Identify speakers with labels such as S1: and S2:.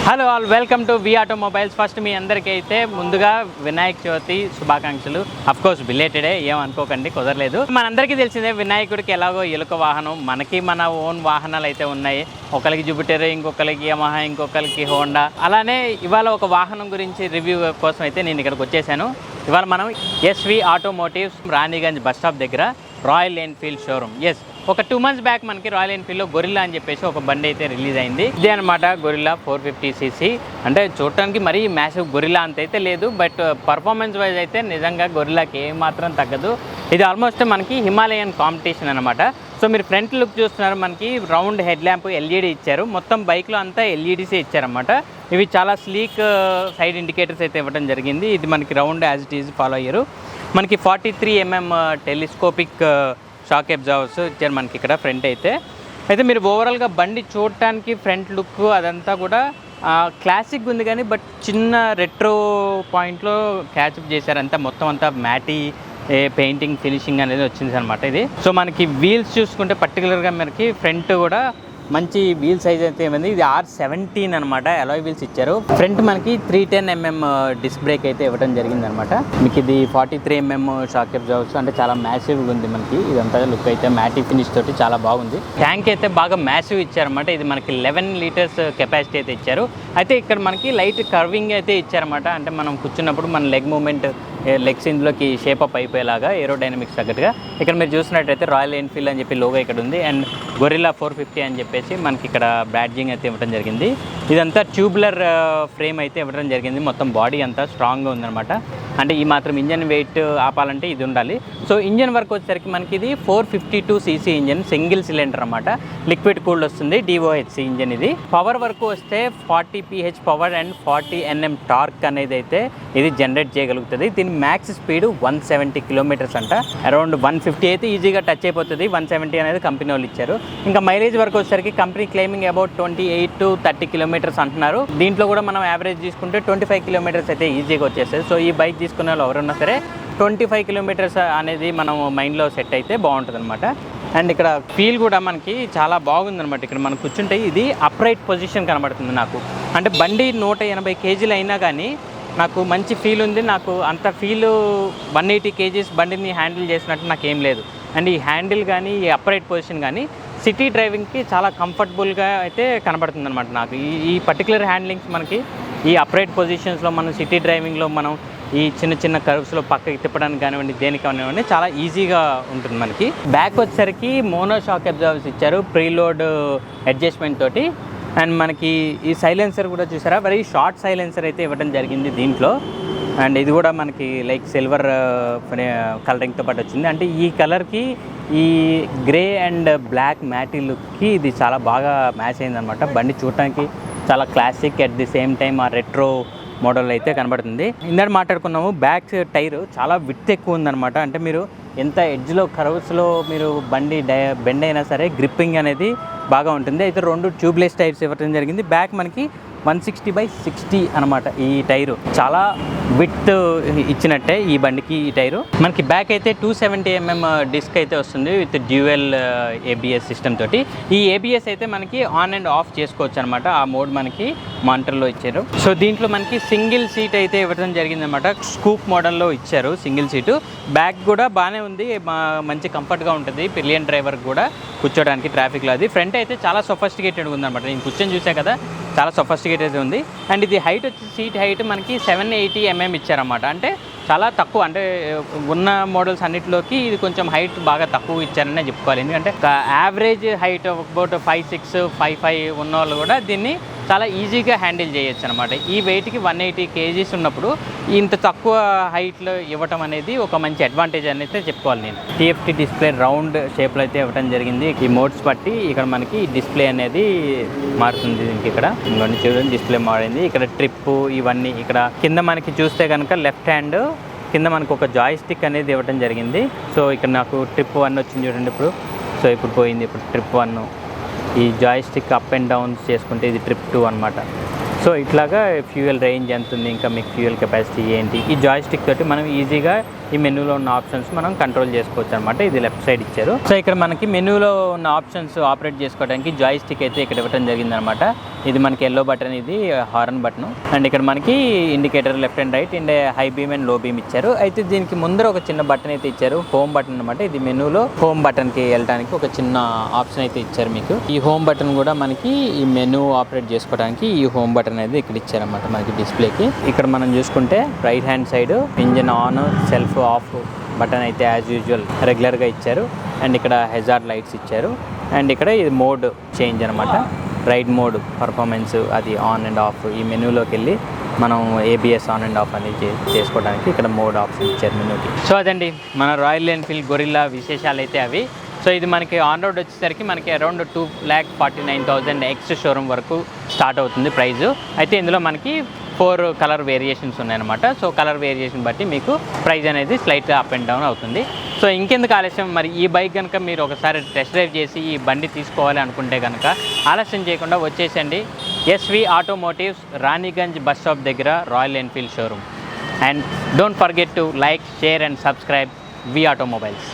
S1: Hello all, welcome to V automobiles. First మీ అందరికీ అయితే ముందుగా వినాయక చవితి శుభాకాంక్షలు. అఫ్కోర్స్ బిలేటెడే, ఏమనుకోకండి, కుదరలేదు. మనందరికీ తెలిసిందే వినాయకుడికి ఎలాగో ఎలుక వాహనం, మనకి మన ఓన్ వాహనాలు అయితే ఉన్నాయి. ఒకరికి జూపిటర్, ఇంకొకరికి యమహా, ఇంకొకరికి హోండా. అలానే ఇవాళ ఒక వాహనం గురించి రివ్యూ కోసం అయితే నేను ఇక్కడికి వచ్చేసాను. ఇవాళ మనం SV automotives Raniganj bus stop దగ్గర రాయల్ ఎన్ఫీల్డ్ షోరూమ్. ఎస్, ఒక 2 months బ్యాక్ మనకి రాయల్ ఎన్ఫీల్డ్లో గొరిల్లా అని చెప్పేసి ఒక బండి అయితే రిలీజ్ అయింది. ఇదే అనమాట గొరిల్లా 450cc. అంటే చూడటానికి మరీ మ్యాసివ్ గొరిల్లా అంత అయితే లేదు, బట్ పర్ఫార్మెన్స్ వైజ్ అయితే నిజంగా గొరిల్లాకి ఏమాత్రం తగ్గదు. ఇది ఆల్మోస్ట్ మనకి హిమాలయన్ కాంపిటీషన్ అనమాట. సో మీరు ఫ్రంట్ లుక్ చూస్తున్నారు, మనకి రౌండ్ హెడ్ ల్యాంప్ ఎల్ఈడి ఇచ్చారు. మొత్తం బైక్లో అంతా ఎల్ఈడీసే ఇచ్చారన్నమాట. ఇవి చాలా స్లీక్ సైడ్ ఇండికేటర్స్ అయితే ఇవ్వడం జరిగింది. ఇది మనకి round as it is follow అయ్యారు. మనకి 43mm టెలిస్కోపిక్ షాక్ అబ్జార్వర్స్ ఇచ్చారు మనకి ఇక్కడ ఫ్రంట్ అయితే. మీరు ఓవరాల్గా బండి చూడటానికి ఫ్రంట్ లుక్ అదంతా కూడా క్లాసిక్ ఉంది, కానీ బట్ చిన్న రెట్రో పాయింట్లో క్యాచప్ చేశారు. అంతా మొత్తం అంతా మ్యాటీ పెయింటింగ్ ఫినిషింగ్ అనేది వచ్చింది అనమాట ఇది. సో మనకి వీల్స్ చూసుకుంటే పర్టికులర్గా మనకి ఫ్రంట్ కూడా మంచి వీల్ సైజ్ అయితే ఏమైంది. ఇది R17 అనమాట, అలాయ్ వీల్స్ ఇచ్చారు. ఫ్రంట్ మనకి 310mm డిస్క్ బ్రేక్ అయితే ఇవ్వడం జరిగింది అనమాట. మీకు ఇది 43mm షాక్ అబ్జార్వర్స్, అంటే చాలా మ్యాసివ్గా ఉంది మనకి. ఇదంతా లుక్ అయితే మ్యాటీ ఫినిష్ తోటి చాలా బాగుంది. ట్యాంక్ అయితే బాగా మ్యాసివ్ ఇచ్చారన్నమాట. ఇది మనకి 11 లీటర్స్ కెపాసిటీ అయితే ఇచ్చారు. అయితే ఇక్కడ మనకి లైట్ కర్వింగ్ అయితే ఇచ్చారన్నమాట. అంటే మనం కూర్చున్నప్పుడు మన లెగ్ మూమెంట్, లెగ్స్ ఇందులోకి షేపప్ అయిపోయేలాగా ఏరోడైనమిక్స్ తగ్గట్టుగా. ఇక్కడ మీరు చూసినట్టయితే రాయల్ ఎన్ఫీల్డ్ అని చెప్పి లోగో ఇక్కడ ఉంది, అండ్ గొరిల్లా 450 అని చెప్పేసి మనకి ఇక్కడ బ్యాడ్జింగ్ అయితే ఇవ్వడం జరిగింది. ఇదంతా ట్యూబులర్ ఫ్రేమ్ అయితే ఇవ్వడం జరిగింది. మొత్తం బాడీ అంతా స్ట్రాంగ్గా ఉందన్నమాట. అంటే ఈ మాత్రం ఇంజన్ వెయిట్ ఆపాలంటే ఇది ఉండాలి. సో ఇంజన్ వర్క్ వచ్చేసరికి మనకి ఇది 452cc ఇంజన్, సింగిల్ సిలిండర్ అనమాట. లిక్విడ్ కూల్డ్ వస్తుంది, DOHC ఇంజన్ ఇది. పవర్ వర్క్ వస్తే 40 PH power and 40 Nm torque అనేది అయితే ఇది జనరేట్ చేయగలుగుతుంది. దీని మ్యాక్స్ స్పీడ్ 170 కిలోమీటర్స్ అంట. అరౌండ్ 150 అయితే ఈజీగా టచ్ అయిపోతుంది. 170 అనేది కంపెనీ వాళ్ళు ఇచ్చారు. ఇంకా మైలేజ్ వర్క్ వచ్చేసరికి company claiming about 28 to 30 kilometres అంటున్నారు. దీంట్లో కూడా మనం యావరేజ్ తీసుకుంటే 25 కిలోమీటర్స్ అయితే ఈజీగా వచ్చేస్తుంది. సో ఈ బైక్ తీసుకునే వాళ్ళు ఎవరున్నా సరే 25 కిలోమీటర్స్ అనేది మనం మైండ్లో సెట్ అయితే బాగుంటుంది అనమాట. అండ్ ఇక్కడ ఫీల్ కూడా మనకి చాలా బాగుందనమాట. ఇక్కడ మనం కూర్చుంటే ఇది అప్రైట్ పొజిషన్ కనబడుతుంది నాకు. అంటే బండి 180 kg అయినా కానీ నాకు మంచి ఫీల్ ఉంది. నాకు అంత ఫీల్ 180 kg బండిని హ్యాండిల్ చేసినట్టు నాకేం లేదు. అండ్ ఈ హ్యాండిల్ కానీ, ఈ అప్రైట్ పొజిషన్ కానీ సిటీ డ్రైవింగ్కి చాలా కంఫర్టబుల్గా అయితే కనబడుతుంది అనమాట నాకు. ఈ పర్టికులర్ హ్యాండ్లింగ్స్ మనకి ఈ అప్రైట్ పొజిషన్స్లో మనం సిటీ డ్రైవింగ్లో మనం ఈ చిన్న చిన్న కర్వ్స్లో పక్కకి తిప్పడానికి కానివ్వండి, దేనికి కానివ్వండి, చాలా ఈజీగా ఉంటుంది మనకి. బ్యాక్ వచ్చేసరికి మోనో షాక్ అబ్జార్వర్స్ ఇచ్చారు ప్రీలోడ్ అడ్జస్ట్మెంట్ తోటి. అండ్ మనకి ఈ సైలెన్సర్ కూడా చూసారా, వెరీ షార్ట్ సైలెన్సర్ అయితే ఇవ్వడం జరిగింది దీంట్లో. అండ్ ఇది కూడా మనకి లైక్ సిల్వర్ కలరింగ్తో పాటు వచ్చింది. అంటే ఈ కలర్కి ఈ గ్రే అండ్ బ్లాక్ మ్యాటీ లుక్కి ఇది చాలా బాగా మ్యాచ్ అయిందనమాట. బండి చూడటానికి చాలా classic, at the same time ఆ రెట్రో మోడల్ అయితే కనబడుతుంది. ఇందాక మాట్లాడుకున్నాము, బ్యాక్ టైర్ చాలా విడ్త్ ఎక్కువ ఉందన్నమాట. అంటే మీరు ఎంత ఎడ్జ్లో కర్వ్స్లో మీరు బండి బెండ్ అయినా సరే గ్రిప్పింగ్ అనేది బాగా ఉంటుంది. అయితే 2 ట్యూబ్లెస్ టైర్స్ ఇవ్వడం జరిగింది. బ్యాక్ మనకి 160/60 అనమాట. ఈ టైరు చాలా విడ్త్ ఇచ్చినట్టే ఈ బండికి ఈ టైరు. మనకి బ్యాక్ అయితే 270mm డిస్క్ అయితే వస్తుంది విత్ డ్యూయల్ ABS సిస్టమ్ తోటి. ఈ ABS అయితే మనకి ఆన్ అండ్ ఆఫ్ చేసుకోవచ్చు అనమాట. ఆ మోడ్ మనకి మానిటర్లో ఇచ్చారు. సో దీంట్లో మనకి సింగిల్ సీట్ అయితే ఇవ్వడం జరిగింది అనమాట. స్కూప్ మోడల్లో ఇచ్చారు సింగిల్ సీటు. బ్యాక్ కూడా బాగానే ఉంది, మంచి కంఫర్ట్గా ఉంటుంది పిలియన్ డ్రైవర్కి కూడా కూర్చోడానికి ట్రాఫిక్లో. అది ఫ్రంట్ అయితే చాలా సొఫిస్టికేటెడ్గా ఉందన్నమాట. నేను కూర్చొని చూసా కదా, చాలా సొఫిస్టికేటెడ్ ఉంది. అండ్ ఇది హైట్ వచ్చి సీట్ హైట్ మనకి 780mm ఇచ్చారన్నమాట. అంటే చాలా తక్కువ, అంటే ఉన్న మోడల్స్ అన్నిటిలోకి ఇది కొంచెం హైట్ బాగా తక్కువ ఇచ్చారనే చెప్పుకోవాలి. ఎందుకంటే యావరేజ్ హైట్ అబౌట్ 5'6", 5'5" ఉన్న వాళ్ళు కూడా దీన్ని చాలా ఈజీగా హ్యాండిల్ చేయొచ్చు అనమాట. ఈ వెయిట్కి 180 kg ఉన్నప్పుడు ఇంత తక్కువ హైట్లో ఇవ్వటం అనేది ఒక మంచి అడ్వాంటేజ్ అని అయితే చెప్పుకోవాలి నేను. TFT డిస్ప్లే రౌండ్ షేప్లో అయితే ఇవ్వడం జరిగింది. ఈ మోడ్స్ బట్టి ఇక్కడ మనకి డిస్ప్లే అనేది మారుతుంది. దీనికి ఇక్కడ ఇంకొన్ని చూడండి, డిస్ప్లే మారింది. ఇక్కడ ట్రిప్ ఇవన్నీ ఇక్కడ కింద మనకి చూస్తే కనుక లెఫ్ట్ హ్యాండ్ కింద మనకు ఒక జాయ్ స్టిక్ అనేది ఇవ్వడం జరిగింది. సో ఇక్కడ నాకు ట్రిప్ 1 వచ్చింది చూడండి ఇప్పుడు. సో ఇప్పుడు పోయింది, ఇప్పుడు ట్రిప్ 1. ఈ Joy stick up and downs చేసుకుంటే ఇది ట్రిప్ 2 అనమాట. సో ఇట్లాగా ఫ్యూయల్ రేంజ్ ఎంత ఉంది, ఇంకా మీకు ఫ్యూయల్ కెపాసిటీ ఏంటి, ఈ జాయ్స్టిక్ తోటి మనం ఈజీగా ఈ మెనూలో ఉన్న ఆప్షన్స్ మనం కంట్రోల్ చేసుకోవచ్చు అనమాట. ఇది లెఫ్ట్ సైడ్ ఇచ్చారు. సో ఇక్కడ మనకి మెనూలో ఉన్న ఆప్షన్స్ ఆపరేట్ చేసుకోవడానికి జాయ్స్టిక్ అయితే ఇక్కడ ఇవ్వడం జరిగిందనమాట. ఇది మనకి ఎల్లో బటన్, ఇది హార్న్ బటన్, అండ్ ఇక్కడ మనకి indicator left and right and high beam and లో బీమ్ ఇచ్చారు. అయితే దీనికి ముందర ఒక చిన్న బటన్ అయితే ఇచ్చారు, హోమ్ బటన్ అనమాట. ఇది మెనూలో హోమ్ బటన్కి వెళ్ళడానికి ఒక చిన్న ఆప్షన్ అయితే ఇచ్చారు మీకు. ఈ హోమ్ బటన్ కూడా మనకి ఈ మెనూ ఆపరేట్ చేసుకోవడానికి ఈ హోమ్ బటన్ అనేది ఇక్కడ ఇచ్చారన్నమాట మనకి డిస్ప్లేకి. ఇక్కడ మనం చూసుకుంటే right hand side engine on, self of button అయితే యాజ్ యూజువల్ రెగ్యులర్గా ఇచ్చారు. అండ్ ఇక్కడ హెజార్డ్ లైట్స్ ఇచ్చారు. అండ్ ఇక్కడ ఇది మోడ్ చేంజ్ అనమాట, రైడ్ మోడ్ పర్ఫార్మెన్స్ అది ఆన్ అండ్ ఆఫ్. ఈ మెనూలోకి వెళ్ళి మనం ఏబిఎస్ ఆన్ అండ్ ఆఫ్ అనేది చేసుకోవడానికి ఇక్కడ మోడ్ ఆప్షన్ ఇచ్చారు మెనూకి. సో అదండి మన రాయల్ ఎన్ఫీల్డ్ గొరిల్లా విశేషాలు అయితే అవి. సో ఇది మనకి ఆన్ రోడ్ వచ్చేసరికి మనకి అరౌండ్ 2,49,000 ఎక్స్ షోరూమ్ వరకు స్టార్ట్ అవుతుంది ప్రైజు. అయితే ఇందులో మనకి 4 కలర్ వేరియేషన్స్ ఉన్నాయన్నమాట. సో కలర్ వేరియేషన్ బట్టి మీకు ప్రైస్ అనేది స్లైట్గా అప్ అండ్ డౌన్ అవుతుంది. సో ఇంకెందుకు ఆలస్యం, మరి ఈ బైక్ కనుక మీరు ఒకసారి టెస్ట్ డ్రైవ్ చేసి ఈ బండి తీసుకోవాలి అనుకుంటే కనుక ఆలస్యం చేయకుండా వచ్చేసండి SV automotives, Raniganj bus stop దగ్గర Royal Enfield showroom. And don't forget to like, share and subscribe V automobiles.